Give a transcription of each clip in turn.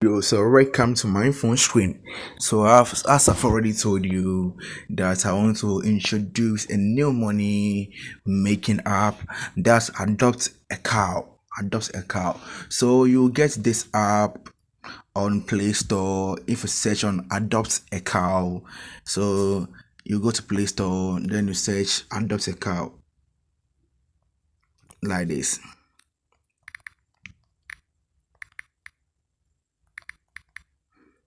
So welcome to my phone screen. As I've already told you that I want to introduce a new money making app that's adopt a cow. Adopts a cow. So you get this app on Play Store. If you search on adopt a cow, so you go to Play Store, then you search adopt a cow like this.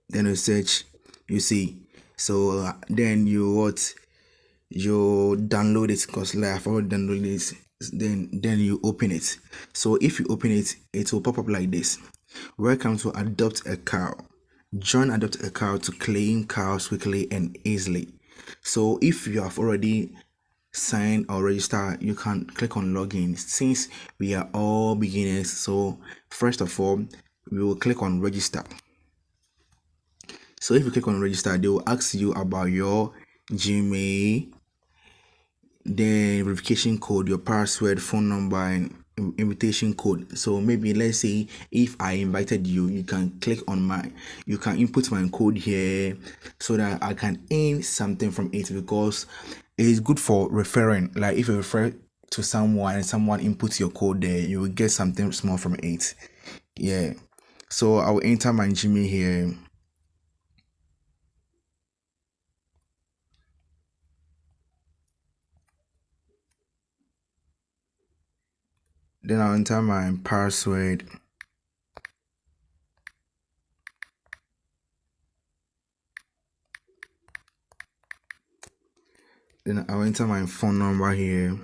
Then you search, you see. So then you download it because like I've already downloaded it. Then you open it. So if you open it, it will pop up like this. Welcome to adopt a cow. Join adopt a cow to claim cows quickly and easily. So if you have already signed or registered, you can click on login. Since we are all beginners, so first of all we will click on register. So if you click on register, they will ask you about your Gmail, the verification code, your password, phone number, and invitation code. So maybe let's say if I invited you, you can input my code here so that I can earn something from it, because it is good for referring. Like if you refer to someone and someone inputs your code there, you will get something small from it. Yeah. So I will enter my Gmail here. Then I'll enter my password. Then I'll enter my phone number here.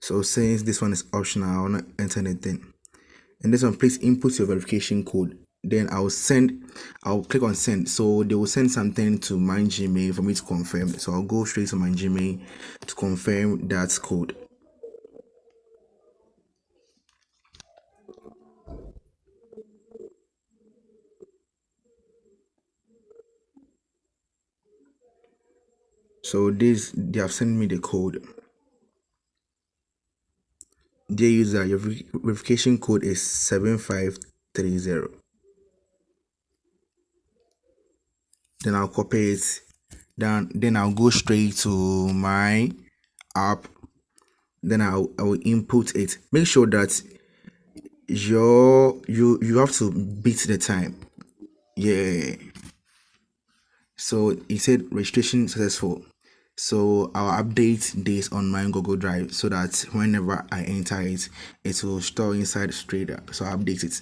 So since this one is optional, I want to enter anything. And this one, please input your verification code. Then I'll click on send. So they will send something to my Gmail for me to confirm. So I'll go straight to my Gmail to confirm that code. So they have sent me the code. Dear user, your verification code is 7530. Then I'll copy it. Then I'll go straight to my app. Then I will input it. Make sure that you have to beat the time. Yeah. So it said registration successful. So I'll update this on my Google Drive so that whenever I enter it, it will store inside straight up. So I'll update it.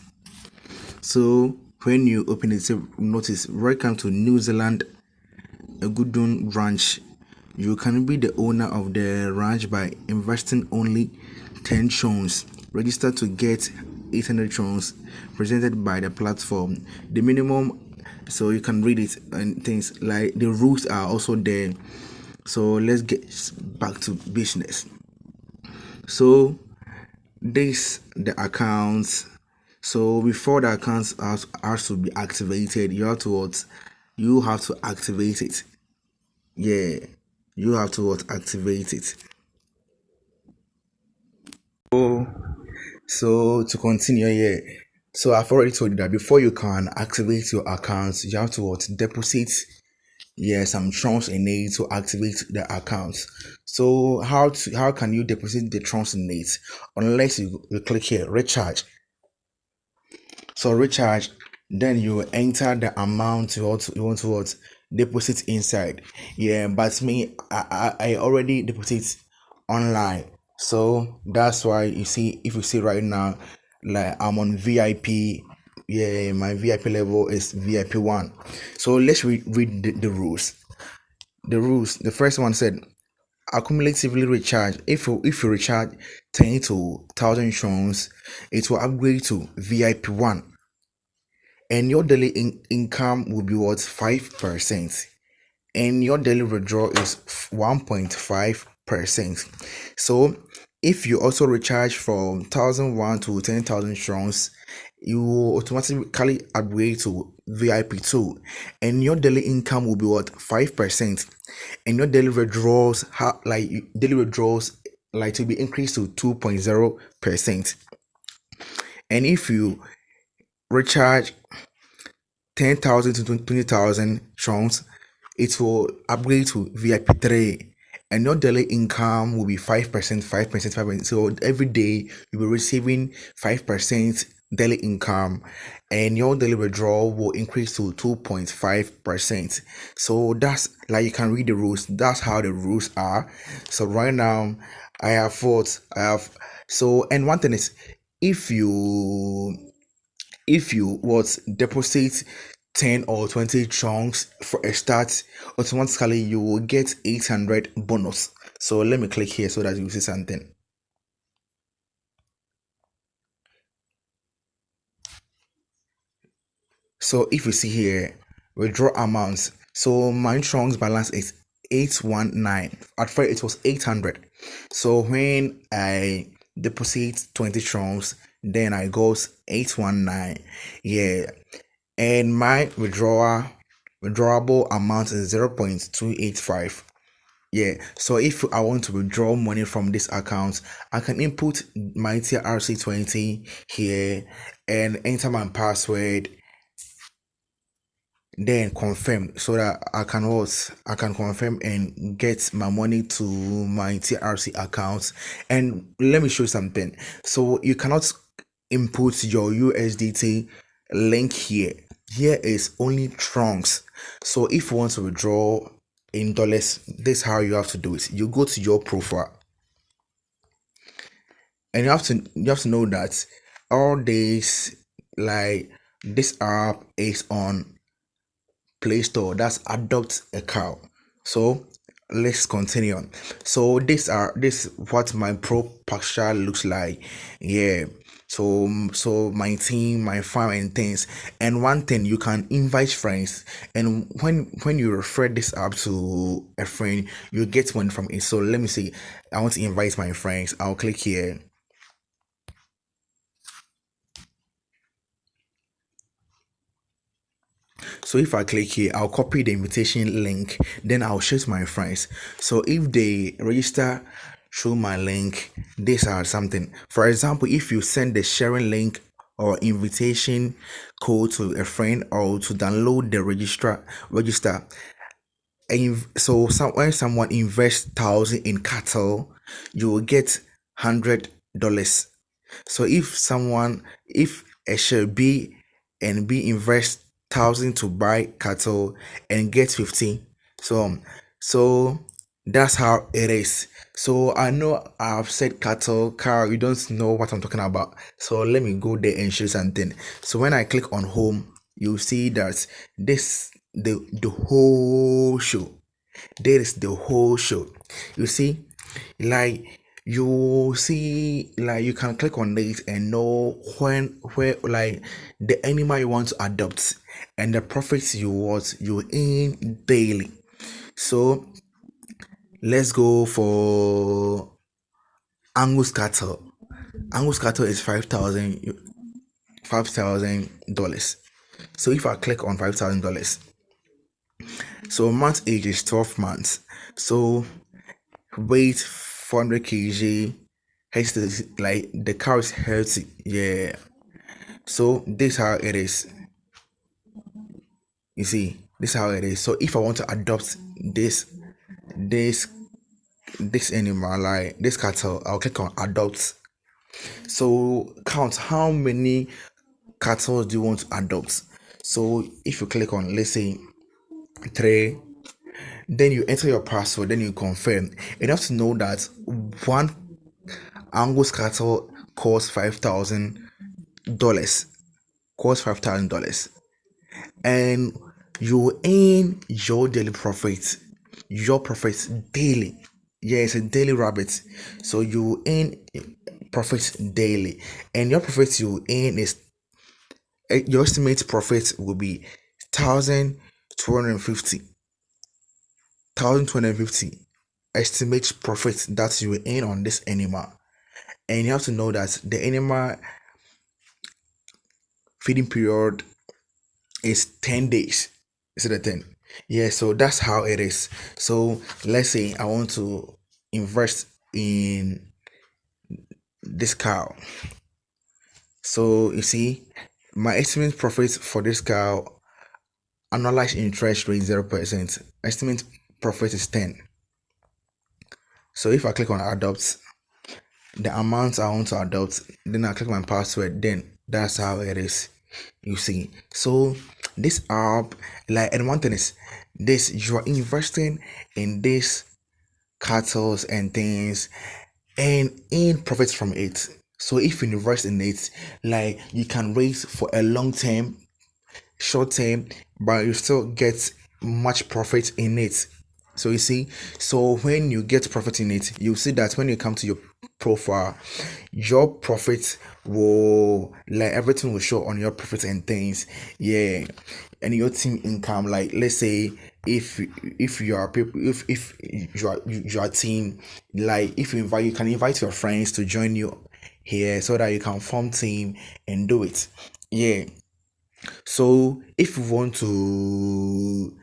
So when you open it, notice welcome to New Zealand, Egodun Ranch. You can be the owner of the ranch by investing only 10 trons. Register to get 800 trons presented by the platform. The minimum, so you can read it, and things like the rules are also there. So let's get back to business. So this the accounts. So before the accounts has to be activated, you have to activate it. Yeah, you have to activate it. So to continue here, so I've already told you that before you can activate your accounts, you have to deposit, yeah, some trunks in it to activate the accounts. So how can you deposit the trunks in it unless you click here recharge. So recharge, then you enter the amount you want to deposit inside. Yeah, but me, I already deposit online. So that's why you see, if you see right now, like I'm on VIP. Yeah, my VIP level is VIP 1. So let's read the rules. The rules. The first one said accumulatively recharge. If you recharge 10 to 1,000 trons, it will upgrade to VIP 1, and your daily income will be what 5%, and your daily withdrawal is 1.5%. So if you also recharge from 1,001 to 10,000 trons, you will automatically upgrade to VIP 2, and your daily income will be what 5%, and your daily withdrawals daily withdrawals like to be increased to 2.0%. And if you recharge 10,000 to 20,000 trons, it will upgrade to VIP 3. And your daily income will be 5%, 5%, 5%. So every day you'll be receiving 5% daily income, and your daily withdrawal will increase to 2.5%. So that's like you can read the rules. That's how the rules are. So right now I have so, and one thing is, if you what deposit 10 or 20 chunks for a start, automatically you will get 800 bonus. So let me click here so that you see something. So if you see here, withdraw amounts. So my trunks balance is 819. At first it was 800. So when I deposit 20 trunks, then I goes 819. Yeah. And my withdrawable amount is 0.285. Yeah, so if I want to withdraw money from this account, I can input my TRC20 here and enter my password, then confirm, so that I can confirm and get my money to my TRC account. And let me show you something. So you cannot input your USDT link here. Here is only trunks. So if you want to withdraw in dollars, this is how you have to do it. You go to your profile, and you have to know that all this, like, this app is on Play Store. That's adopt a cow. So let's continue on. So this what my pro picture looks like. Yeah. So my team, my farm and things. And one thing, you can invite friends. And when you refer this app to a friend, you get one from it. So let me see. I want to invite my friends. I'll click here. So if I click here, I'll copy the invitation link, then I'll share to my friends. So if they register through my link, these are something. For example, if you send the sharing link or invitation code to a friend, or to download the register, and so when someone invests 1,000 in cattle, you will get $100. So if a share B and B invest 1,000 to buy cattle and get 15, so that's how it is. So I know I've said cattle, car, you don't know what I'm talking about. So let me go there and show something. So when I click on home, you see that this the whole show. There is the whole show. You see, like, you see, like, you can click on it and know where, like, the animal you want to adopt, and the profits you earn daily. So let's go for Angus cattle. Angus cattle is $5,000. So if I click on $5,000, so month age is 12 months. So weight 400 kg. Healthy, like, the cow is healthy. Yeah. So this how it is. You see, this how it is. So if I want to adopt this this animal, like this cattle, I'll click on adopt. So count how many cattle do you want to adopt. So if you click on, let's say, 3, then you enter your password, then you confirm. You have to know that one Angus cattle costs $5,000. Costs $5,000, and you earn your daily profit. Your profits daily. Yeah, it's a daily rabbit. So you earn profits daily, and your profits you earn is, your estimated profit will be 1,250. 1,250 estimate profit that you will earn on this animal. And you have to know that the animal feeding period is 10 days. Is it a 10? Yeah, so that's how it is. So let's say I want to invest in this cow. So you see, my estimate profit for this cow, annualized interest rate 0%. Estimate profit is 10. So if I click on adopt, the amount I want to adopt, then I click my password, then that's how it is. You see. So this app, like, and one thing is this, you are investing in this cattle and things and in profits from it. So if you invest in it, like, you can raise for a long term, short term, but you still get much profit in it. So you see, so when you get profit in it, you see that when you come to your profile, your profit will, like, everything will show on your profit and things. Yeah. And your team income, like, let's say if you are people, if you are team, like, if you invite, you can invite your friends to join you here so that you can form team and do it. Yeah. So if you want to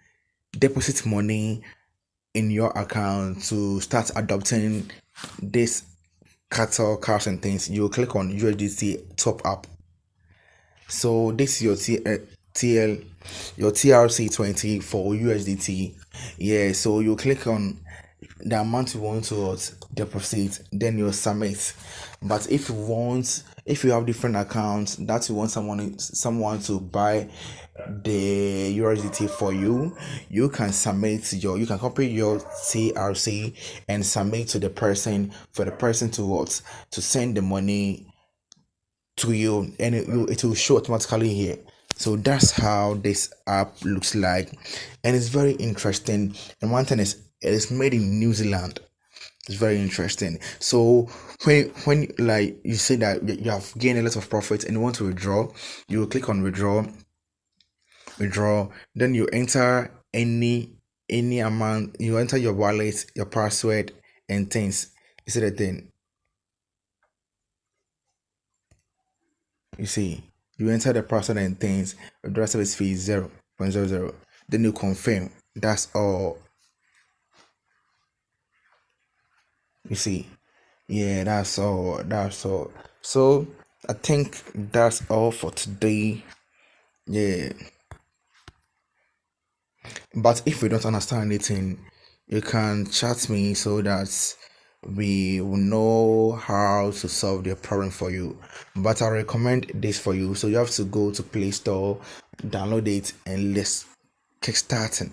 deposit money in your account to start adopting this cattle, cars and things, you click on USDT top up. So this is your TL, your TRC20 for USDT. Yeah, so you click on the amount you want to deposit, then you submit. But if you have different accounts that you want someone to buy the USDT for you, you can you can copy your TRC and submit to the person for the person to to send the money to you, and it will show automatically here. So that's how this app looks like, and it's very interesting. And one thing is, it is made in New Zealand. It's very interesting. So when like you say that you have gained a lot of profit and you want to withdraw, you will click on withdraw, then you enter any amount, you enter your wallet, your password and things. You see the thing. You see, you enter the password and things, withdrawal service fee is 0.00. Then you confirm. That's all. You see, yeah, that's all. That's all. So I think that's all for today. Yeah. But if you don't understand anything, you can chat me so that we will know how to solve the problem for you. But I recommend this for you. So you have to go to Play Store, download it, and let's kick starting.